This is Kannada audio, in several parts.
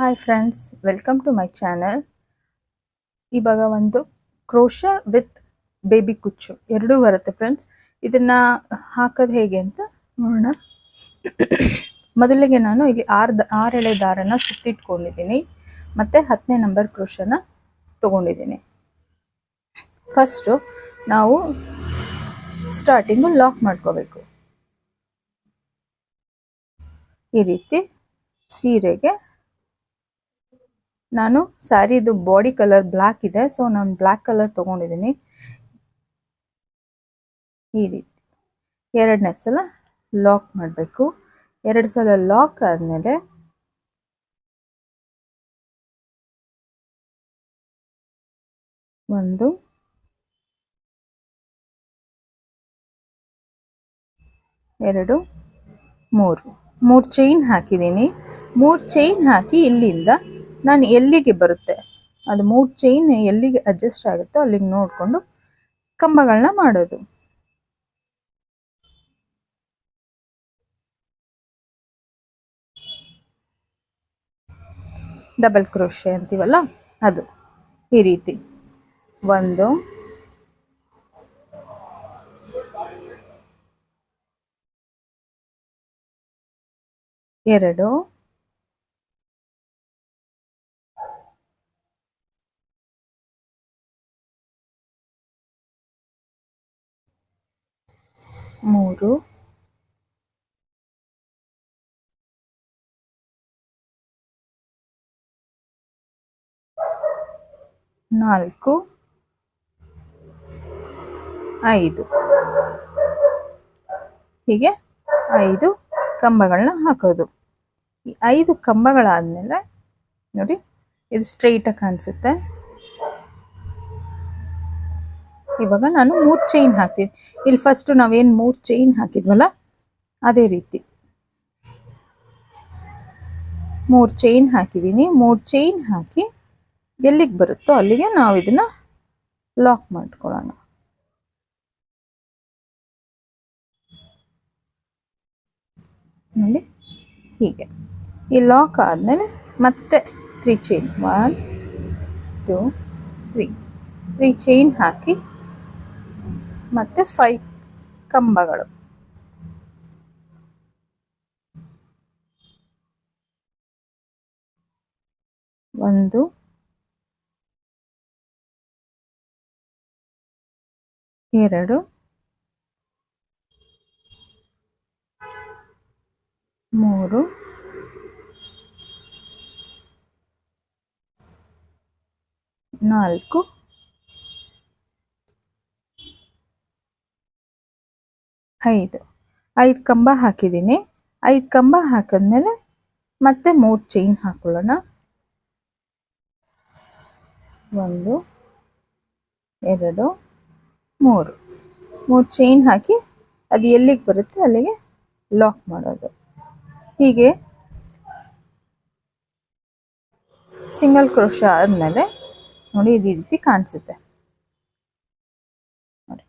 Hi friends, welcome to my channel. ಇವಾಗ ಒಂದು ಕ್ರೋಶಾ ವಿತ್ ಬೇಬಿ ಕುಚ್ಚು ಎರಡೂ ಬರುತ್ತೆ ಫ್ರೆಂಡ್ಸ್. ಇದನ್ನ ಹಾಕೋದು ಹೇಗೆ ಅಂತ ನೋಡೋಣ. ಮೊದಲಿಗೆ ನಾನು ಇಲ್ಲಿ ಆರು ಎಳೆ ದಾರನ ಸುತ್ತಿಟ್ಕೊಂಡಿದ್ದೀನಿ, ಮತ್ತು 10ನೇ ನಂಬರ್ ಕ್ರೋಶನ ತೊಗೊಂಡಿದ್ದೀನಿ. ಫಸ್ಟು ನಾವು ಸ್ಟಾರ್ಟಿಂಗು ಲಾಕ್ ಮಾಡ್ಕೋಬೇಕು. ಈ ರೀತಿ ಸೀರೆಗೆ ನಾನು ಸ್ಯಾರಿದು ಬಾಡಿ ಕಲರ್ ಬ್ಲ್ಯಾಕ್ ಇದೆ, ಸೊ ನಾನು ಬ್ಲ್ಯಾಕ್ ಕಲರ್ ತೊಗೊಂಡಿದ್ದೀನಿ. ಈ ರೀತಿ ಎರಡನೇ ಸಲ ಲಾಕ್ ಮಾಡಬೇಕು. 2 ಸಲ ಲಾಕ್ ಆದಮೇಲೆ ಒಂದು, 2, 3 ಚೈನ್ ಹಾಕಿದ್ದೀನಿ. 3 ಚೈನ್ ಹಾಕಿ ಇಲ್ಲಿಂದ ನಾನು ಎಲ್ಲಿಗೆ ಬರುತ್ತೆ ಅದು 3 ಚೈನ್ ಎಲ್ಲಿಗೆ ಅಡ್ಜಸ್ಟ್ ಆಗುತ್ತೋ ಅಲ್ಲಿಗೆ ನೋಡಿಕೊಂಡು ಕಂಬಗಳನ್ನ ಮಾಡೋದು. ಡಬಲ್ ಕ್ರೋಶೆ ಅಂತೀವಲ್ಲ ಅದು. ಈ ರೀತಿ 1, 2, 3, 4, 5 ಹೀಗೆ 5 ಕಂಬಗಳನ್ನ ಹಾಕೋದು. ಈ 5 ಕಂಬಗಳಾದಮೇಲೆ ನೋಡಿ, ಇದು ಸ್ಟ್ರೈಟಾಗಿ ಕಾಣಿಸುತ್ತೆ. ಇವಾಗ ನಾನು 3 ಚೈನ್ ಹಾಕ್ತೀನಿ. ಇಲ್ಲಿ ಫಸ್ಟು ನಾವೇನು 3 ಚೈನ್ ಹಾಕಿದ್ವಲ್ಲ ಅದೇ ರೀತಿ 3 ಚೈನ್ ಹಾಕಿದ್ದೀನಿ. 3 ಚೈನ್ ಹಾಕಿ ಎಲ್ಲಿಗೆ ಬರುತ್ತೋ ಅಲ್ಲಿಗೆ ನಾವು ಇದನ್ನು ಲಾಕ್ ಮಾಡ್ಕೊಳ್ಳೋಣ. ನೋಡಿ ಹೀಗೆ. ಈ ಲಾಕ್ ಆದಮೇಲೆ ಮತ್ತೆ 3 ಚೈನ್, 1, 2, 3 ಚೈನ್ ಹಾಕಿ ಮತ್ತೆ 5 ಕಂಬಗಳು. 1, 2, 3, 4, 5 ಕಂಬ ಹಾಕಿದ್ದೀನಿ. 5 ಕಂಬ ಹಾಕಿದ್ಮೇಲೆ ಮತ್ತೆ 3 ಚೈನ್ ಹಾಕೊಳ್ಳೋಣ. 1, 2, 3 ಚೈನ್ ಹಾಕಿ ಅದು ಎಲ್ಲಿಗೆ ಬರುತ್ತೆ ಅಲ್ಲಿಗೆ ಲಾಕ್ ಮಾಡೋದು. ಹೀಗೆ ಸಿಂಗಲ್ ಕ್ರೋಶ ಆದಮೇಲೆ ನೋಡಿ ಈ ರೀತಿ ಕಾಣಿಸುತ್ತೆ. ನೋಡಿ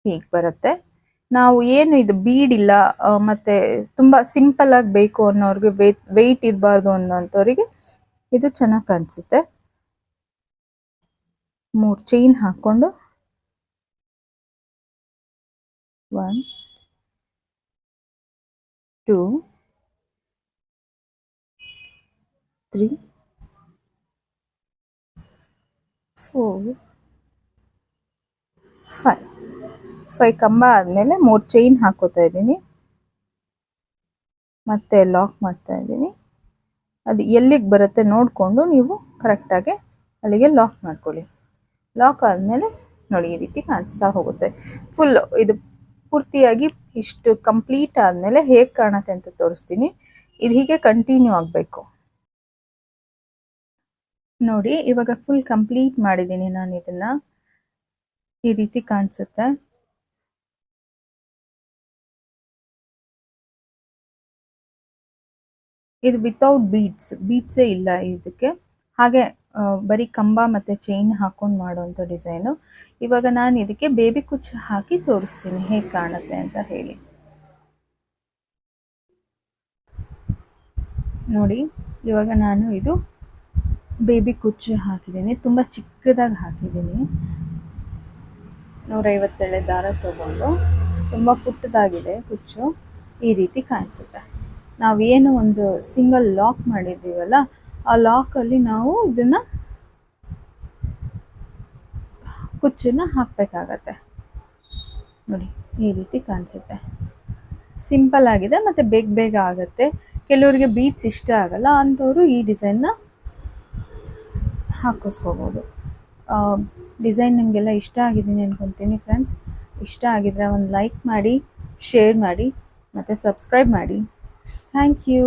ಹೀಗೆ ಬರುತ್ತೆ. ನಾವು ಏನು ಇದು ಬೀಡ್ ಇಲ್ಲ ಮತ್ತು ತುಂಬ ಸಿಂಪಲ್ ಆಗಿ ಬೇಕು ಅನ್ನೋರಿಗೆ, ವೆಯ್ಟ್ ಇರಬಾರ್ದು ಅನ್ನೋಂಥವ್ರಿಗೆ ಇದು ಚೆನ್ನಾಗಿ ಕಾಣಿಸುತ್ತೆ. 3 ಚೈನ್ ಹಾಕ್ಕೊಂಡು 1, 2, 3, 4, 5 ಕಂಬ ಆದಮೇಲೆ 3 ಚೈನ್ ಹಾಕೋತಾ ಇದ್ದೀನಿ, ಮತ್ತೆ ಲಾಕ್ ಮಾಡ್ತಾ ಇದ್ದೀನಿ. ಅದು ಎಲ್ಲಿಗೆ ಬರುತ್ತೆ ನೋಡಿಕೊಂಡು ನೀವು ಕರೆಕ್ಟಾಗಿ ಅಲ್ಲಿಗೆ ಲಾಕ್ ಮಾಡ್ಕೊಳ್ಳಿ. ಲಾಕ್ ಆದಮೇಲೆ ನೋಡಿ ಈ ರೀತಿ ಕಾಣಿಸ್ತಾ ಹೋಗುತ್ತೆ. ಫುಲ್ಲು ಇದು ಪೂರ್ತಿಯಾಗಿ ಇಷ್ಟು ಕಂಪ್ಲೀಟ್ ಆದಮೇಲೆ ಹೇಗೆ ಕಾಣುತ್ತೆ ಅಂತ ತೋರಿಸ್ತೀನಿ. ಇದು ಹೀಗೆ ಕಂಟಿನ್ಯೂ ಆಗಬೇಕು. ನೋಡಿ ಇವಾಗ ಫುಲ್ ಕಂಪ್ಲೀಟ್ ಮಾಡಿದ್ದೀನಿ ನಾನು ಇದನ್ನು. ಈ ರೀತಿ ಕಾಣಿಸುತ್ತೆ. ಇದು ವಿತೌಟ್ ಬೀಡ್ಸೇ ಇಲ್ಲ ಇದಕ್ಕೆ. ಹಾಗೆ ಬರೀ ಕಂಬ ಮತ್ತು ಚೈನ್ ಹಾಕೊಂಡು ಮಾಡುವಂಥ ಡಿಸೈನು. ಇವಾಗ ನಾನು ಇದಕ್ಕೆ ಬೇಬಿ ಕುಚ್ಚು ಹಾಕಿ ತೋರಿಸ್ತೀನಿ ಹೇಗೆ ಕಾಣುತ್ತೆ ಅಂತ ಹೇಳಿ. ನೋಡಿ ಇವಾಗ ನಾನು ಇದು ಬೇಬಿ ಕುಚ್ಚು ಹಾಕಿದ್ದೀನಿ, ತುಂಬ ಚಿಕ್ಕದಾಗಿ ಹಾಕಿದ್ದೀನಿ. 150 ದಾರ ತಗೊಂಡು ತುಂಬ ಪುಟ್ಟದಾಗಿದೆ ಕುಚ್ಚು, ಈ ರೀತಿ ಕಾಣಿಸುತ್ತೆ. ನಾವೇನು ಒಂದು ಸಿಂಗಲ್ ಲಾಕ್ ಮಾಡಿದ್ದೀವಲ್ಲ, ಆ ಲಾಕಲ್ಲಿ ನಾವು ಇದನ್ನು ಕುಚ್ಚನ್ನು ಹಾಕಬೇಕಾಗತ್ತೆ. ನೋಡಿ ಈ ರೀತಿ ಕಾಣಿಸುತ್ತೆ. ಸಿಂಪಲ್ ಆಗಿದೆ ಮತ್ತು ಬೇಗ ಆಗುತ್ತೆ. ಕೆಲವರಿಗೆ ಬೀಡ್ಸ್ ಇಷ್ಟ ಆಗಲ್ಲ, ಅಂಥವರು ಈ ಡಿಸೈನ್ನ ಹಾಕಿಸ್ಕೋಬೋದು. ಡಿಸೈನ್ ನಿಮಗೆಲ್ಲ ಇಷ್ಟ ಆಗಿದ್ದೀನಿ ಅನ್ಕೊತೀನಿ ಫ್ರೆಂಡ್ಸ್. ಇಷ್ಟ ಆಗಿದ್ರೆ ಒಂದು ಲೈಕ್ ಮಾಡಿ, ಶೇರ್ ಮಾಡಿ ಮತ್ತು ಸಬ್ಸ್ಕ್ರೈಬ್ ಮಾಡಿ. Thank you.